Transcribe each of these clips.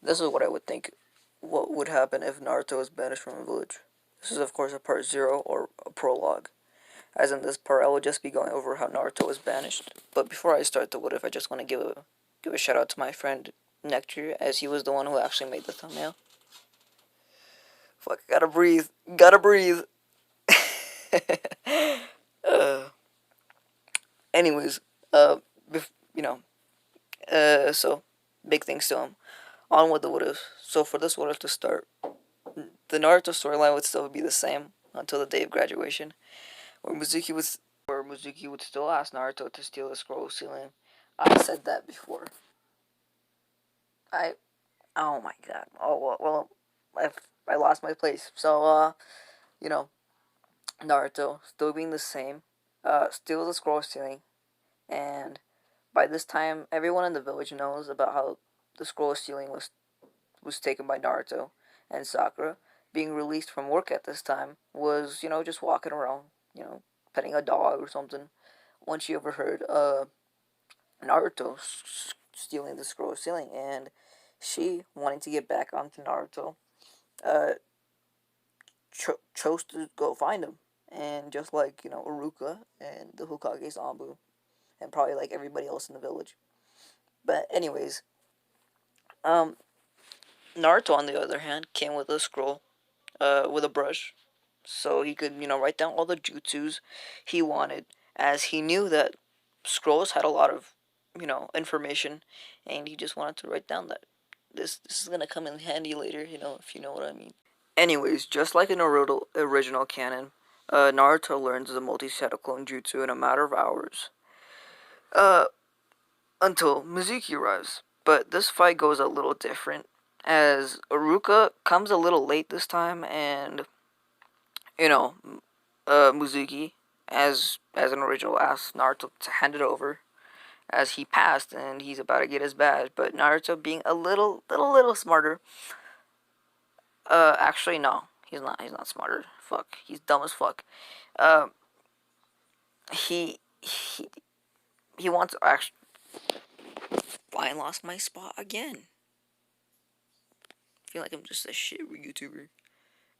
This is what I would think what would happen if Naruto is banished from a village. This is, of course, a part 0 or a prologue. As in this part, I will just be going over how Naruto was banished. But before I start the what if, I just want to give a shout out to my friend Nectar, as he was the one who actually made the thumbnail. Fuck, gotta breathe, gotta breathe. uh, anyways, you know, so big things to him. On with the what if. So for this what if to start, the Naruto storyline would still be the same until the day of graduation, where Mizuki would still ask Naruto to steal the scroll ceiling. I said that before. I Oh my god. Oh well, I lost my place. So you know, Naruto still being the same, steals the scroll ceiling, and by this time, everyone in the village knows about how the scroll ceiling was taken by Naruto, and Sakura, being released from work at this time, was just walking around, petting a dog or something, when she overheard Naruto stealing the scroll ceiling, and she, wanting to get back onto Naruto, uh, chose to go find him. And just like, Uruka and the Hokage's Anbu, and probably like everybody else in the village. But anyways, um, Naruto on the other hand came with a scroll, with a brush, so he could, write down all the jutsus he wanted, as he knew that scrolls had a lot of, information, and he just wanted to write down that this is gonna come in handy later, if you know what I mean. Anyways, just like in Naruto original canon, Naruto learns the multi-shadow clone jutsu in a matter of hours, uh, until Mizuki arrives. But this fight goes a little different, as Aruka comes a little late this time, and you know, Mizuki, as an original, asks Naruto to hand it over, as he passed and he's about to get his badge. But Naruto, being a little smarter, actually no, he's not. He's not smarter. Fuck, he's dumb as fuck. Uh, he he wants to actually. I lost my spot again. I feel like I'm just a shit YouTuber.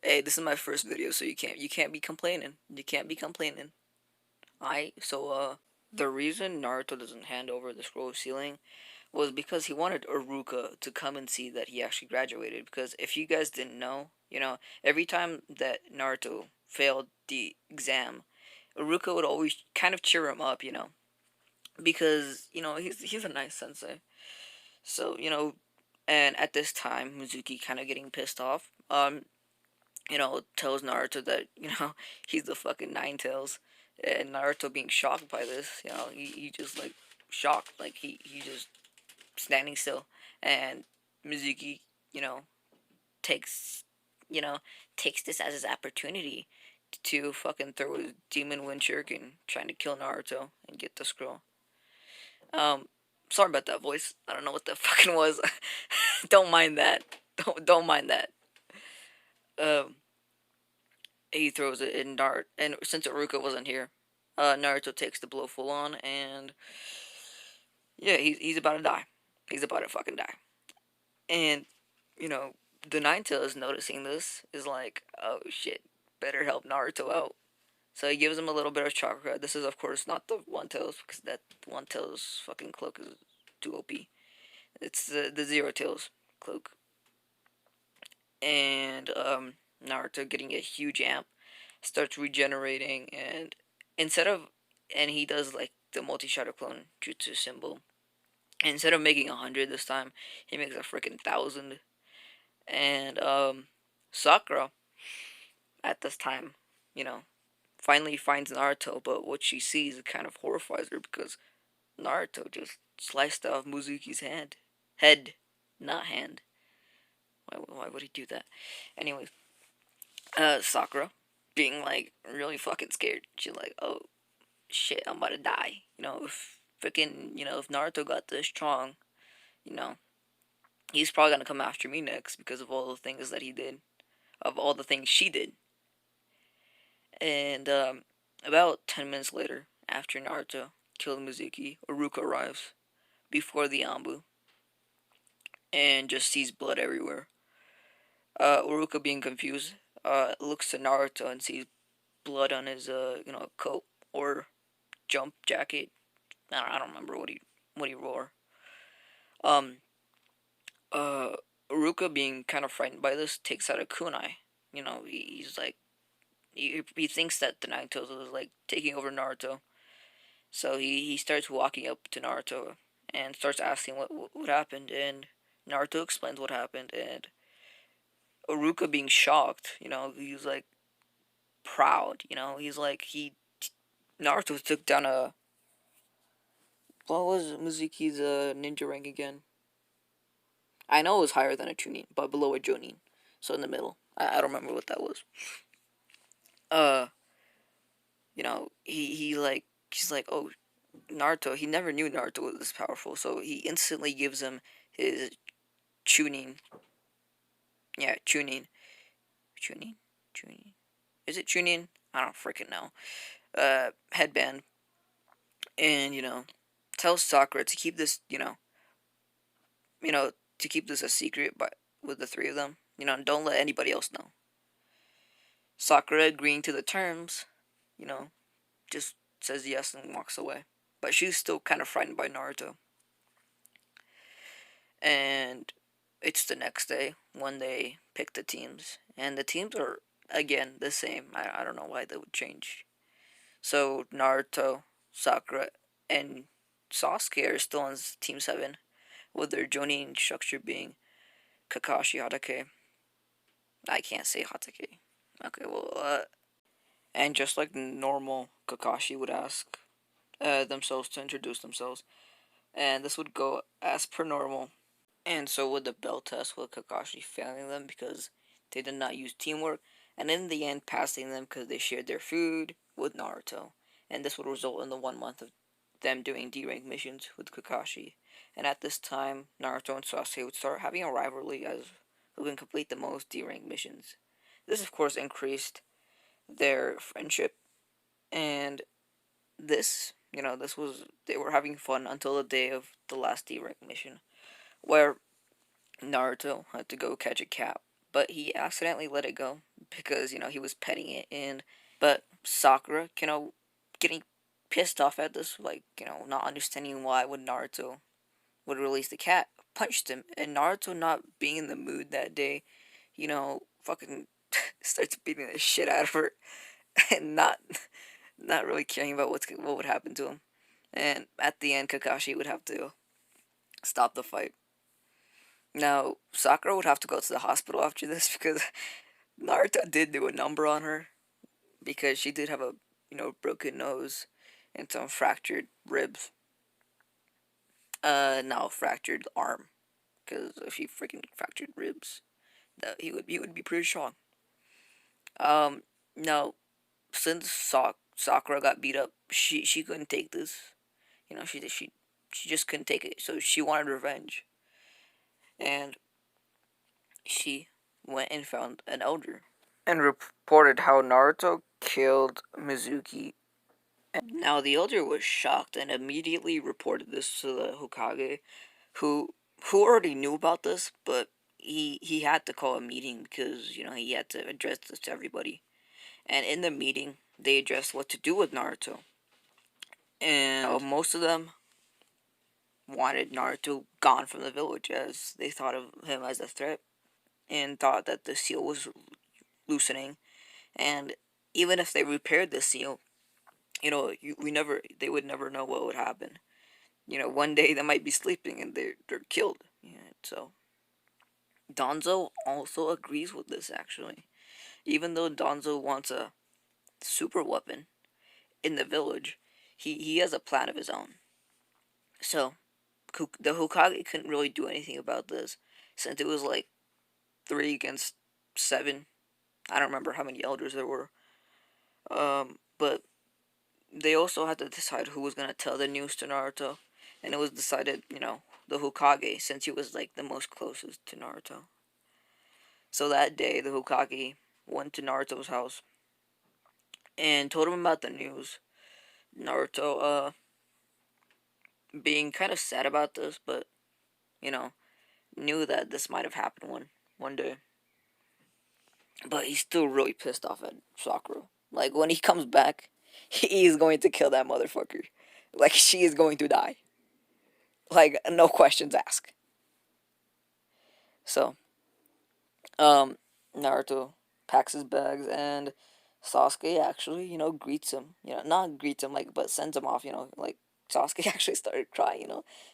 Hey, this is my first video, so you can't be complaining. You can't be complaining. Alright, so the reason Naruto doesn't hand over the scroll of sealing was because he wanted Iruka to come and see that he actually graduated. Because if you guys didn't know, every time that Naruto failed the exam, Iruka would always kind of cheer him up, because he's a nice sensei. So and at this time, Mizuki kind of getting pissed off. Tells Naruto that he's the fucking Nine Tails, and Naruto being shocked by this, he just like shocked, like he just standing still, and Mizuki, you know, takes you know takes this as his opportunity to fucking throw his demon wind shuriken, trying to kill Naruto and get the scroll. Um, Sorry about that voice. I don't know what that fucking was. Don't mind that. Don't mind that. Um, he throws it in Naruto, and since Iruka wasn't here, Naruto takes the blow full on, and yeah, he's about to die. He's about to fucking die. And you know, the Nine Tails noticing this is like, oh shit, better help Naruto out. So he gives him a little bit of chakra. This is of course not the One Tails, because that One Tails fucking cloak is too OP. It's the Zero Tails cloak, and Naruto getting a huge amp, starts regenerating, and instead of and he does like the multi shadow clone jutsu symbol. Instead of making 100 this time, he makes a freaking 1,000. And Sakura at this time, you know, finally finds Naruto, but what she sees kind of horrifies her, because Naruto just sliced off Mizuki's head, not hand. Why would he do that? Anyways, Sakura, being like really fucking scared, she's like, oh shit, I'm about to die. If freaking, if Naruto got this strong, you know, he's probably gonna come after me next, because of all the things that he did, of all the things she did. And about 10 minutes later, after Naruto killed Mizuki, Iruka arrives before the Anbu, and just sees blood everywhere. Uruka, being confused, looks to Naruto and sees blood on his coat or jump jacket. I don't remember what he wore. Um, Uruka, being kind of frightened by this, takes out a kunai. He's like he thinks that the Nine Tails is like taking over Naruto. So he starts walking up to Naruto and starts asking what happened, and Naruto explains what happened, and Uruka, being shocked, he's like proud, he's like he Naruto took down a what was Mizuki's ninja rank again? I know it was higher than a Chunin, but below a Jonin, so in the middle. I don't remember what that was. Uh, he like he's like, oh, Naruto. He never knew Naruto was this powerful, so he instantly gives him his Chunin. Yeah, Chunin, Chunin, Chunin. Is it Chunin? I don't freaking know. Headband, and tells Sakura to keep this, you know, to keep this a secret, but with the three of them, don't let anybody else know. Sakura, agreeing to the terms, you know, just says yes and walks away. But she's still kind of frightened by Naruto. And it's the next day when they pick the teams, and the teams are again the same. I don't know why they would change. So Naruto, Sakura, and Sasuke are still on Team 7, with their joining structure being Kakashi Hatake. I can't say Hatake. Okay, well, and just like normal, Kakashi would ask themselves to introduce themselves, and this would go as per normal. And so would the bell test, with Kakashi failing them because they did not use teamwork, and in the end passing them because they shared their food with Naruto. And this would result in the 1 month of them doing D rank missions with Kakashi. And at this time, Naruto and Sasuke would start having a rivalry as who can complete the most D rank missions. This, of course, increased their friendship, and this was they were having fun until the day of the last D rank mission, where Naruto had to go catch a cat, but he accidentally let it go because he was petting it, and but Sakura, getting pissed off at this, like not understanding why would Naruto would release the cat, punched him, and Naruto, not being in the mood that day, fucking starts beating the shit out of her, and not really caring about what would happen to him. And at the end, Kakashi would have to stop the fight. Now, Sakura would have to go to the hospital after this because Naruto did do a number on her because she did have a, broken nose and some fractured ribs. Now fractured arm, because if she freaking fractured ribs, that he would be pretty strong. Um, now since Sakura got beat up, she couldn't take this. She just couldn't take it. So she wanted revenge, and she went and found an elder and reported how Naruto killed Mizuki. Now the elder was shocked and immediately reported this to the Hokage, who already knew about this, but he had to call a meeting because he had to address this to everybody. And in the meeting, they addressed what to do with Naruto, and most of them wanted Naruto gone from the village as they thought of him as a threat and thought that the seal was loosening. And even if they repaired the seal, they would never know what would happen. One day they might be sleeping and they're killed. Yeah, so Donzo also agrees with this actually. Even though Donzo wants a super weapon in the village, he has a plan of his own. So the Hokage couldn't really do anything about this since it was like 3 against 7. I don't remember how many elders there were. But they also had to decide who was gonna tell the news to Naruto, and it was decided, the Hokage, since he was like the most closest to Naruto. So that day, the Hokage went to Naruto's house and told him about the news. Naruto, being kind of sad about this, but you know, knew that this might have happened one day, but he's still really pissed off at Sakura. Like when he comes back, he is going to kill that motherfucker. Like she is going to die. Like no questions asked. So, um, Naruto packs his bags and Sasuke actually, greets him. Not greets him like, but sends him off. Like Sasuke actually started crying.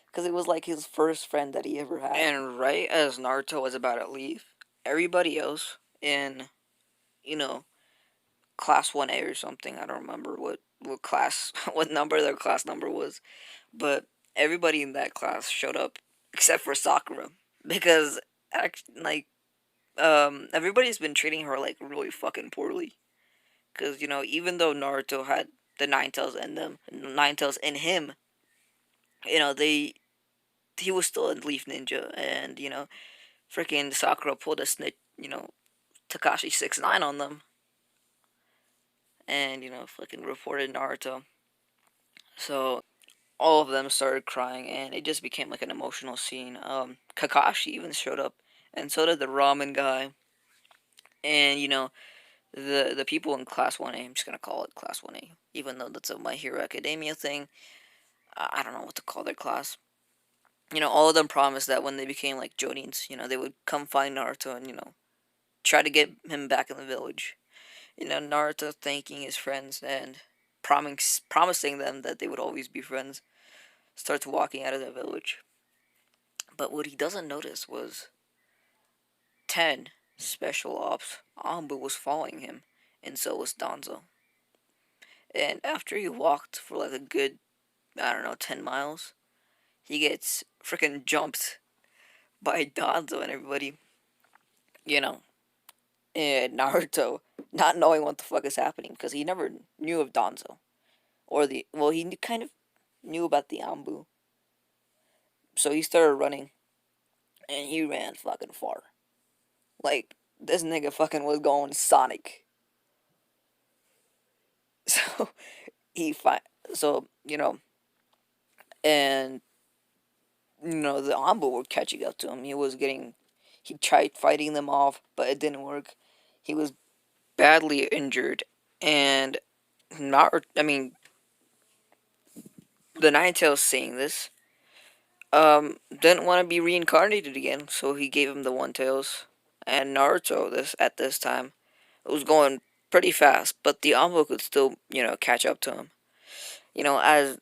Because it was like his first friend that he ever had. And right as Naruto was about to leave, everybody else in, you know, class 1A or something. I don't remember what class, what number their class number was, but everybody in that class showed up except for Sakura because like everybody's been treating her like really fucking poorly. Because even though Naruto had the Nine Tails in them, Nine Tails in him, they he was still a Leaf Ninja, and freaking Sakura pulled a snitch, Takashi 69 on them, and fucking reported Naruto. So all of them started crying, and it just became like an emotional scene. Kakashi even showed up, and so did the ramen guy, and the people in Class 1A. I'm just gonna call it Class 1A, even though that's a My Hero Academia thing. I don't know what to call their class. All of them promised that when they became like Jonins, they would come find Naruto and try to get him back in the village. Naruto thanking his friends and promising them that they would always be friends, starts walking out of the village. But what he doesn't notice was 10 special ops Anbu was following him, and so was Danzo. And after he walked for like a good, I don't know, 10 miles, he gets freaking jumped by Danzo and everybody. You know, and Naruto not knowing what the fuck is happening because he never knew of Danzo. Well, he kind of knew about the Ambu. So he started running, and he ran fucking far. Like, this nigga fucking was going Sonic. So, he fi- so, and, the Ambu were catching up to him. He tried fighting them off, but it didn't work. He was badly injured, and the Nine Tails seeing this, didn't want to be reincarnated again, so he gave him the One Tails. And Naruto, at this time, was going pretty fast, but the Ambo could still, catch up to him. As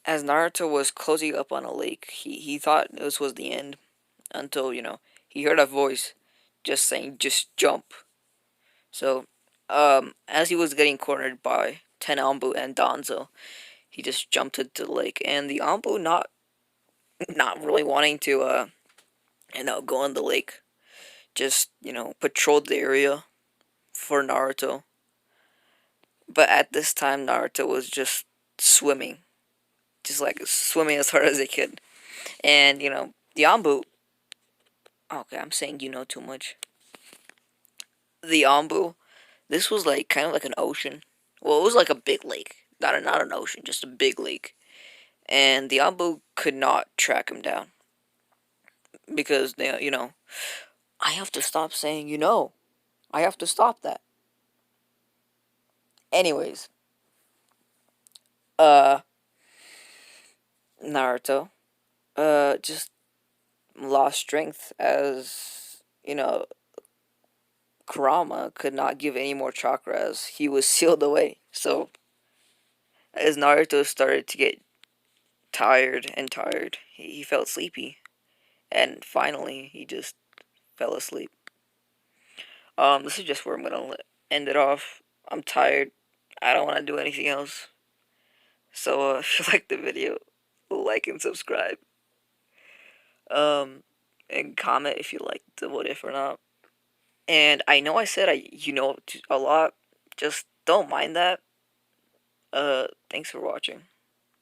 Naruto was closing up on a lake, he thought this was the end until, he heard a voice just saying, just jump. So, as he was getting cornered by Ten Ambu and Danzo, he just jumped into the lake, and the Ambu not really wanting to, go in the lake, just, patrolled the area for Naruto. But at this time, Naruto was just swimming, just like swimming as hard as he could. And the Ambu. Okay, I'm saying too much. The Ambu. This was like kind of like an ocean. Well, it was like a big lake, not an ocean, just a big lake. And the Ambu could not track him down because I have to stop saying I have to stop that. Anyways, uh, Naruto, just lost strength as Kurama could not give any more chakra as he was sealed away. So, as Naruto started to get tired, he felt sleepy. And finally, he just fell asleep. This is just where I'm gonna end it off. I'm tired. I don't want to do anything else. So, if you like the video, like and subscribe. Um, and comment if you like the what if or not. And I know I said a lot. Just don't mind that. Thanks for watching.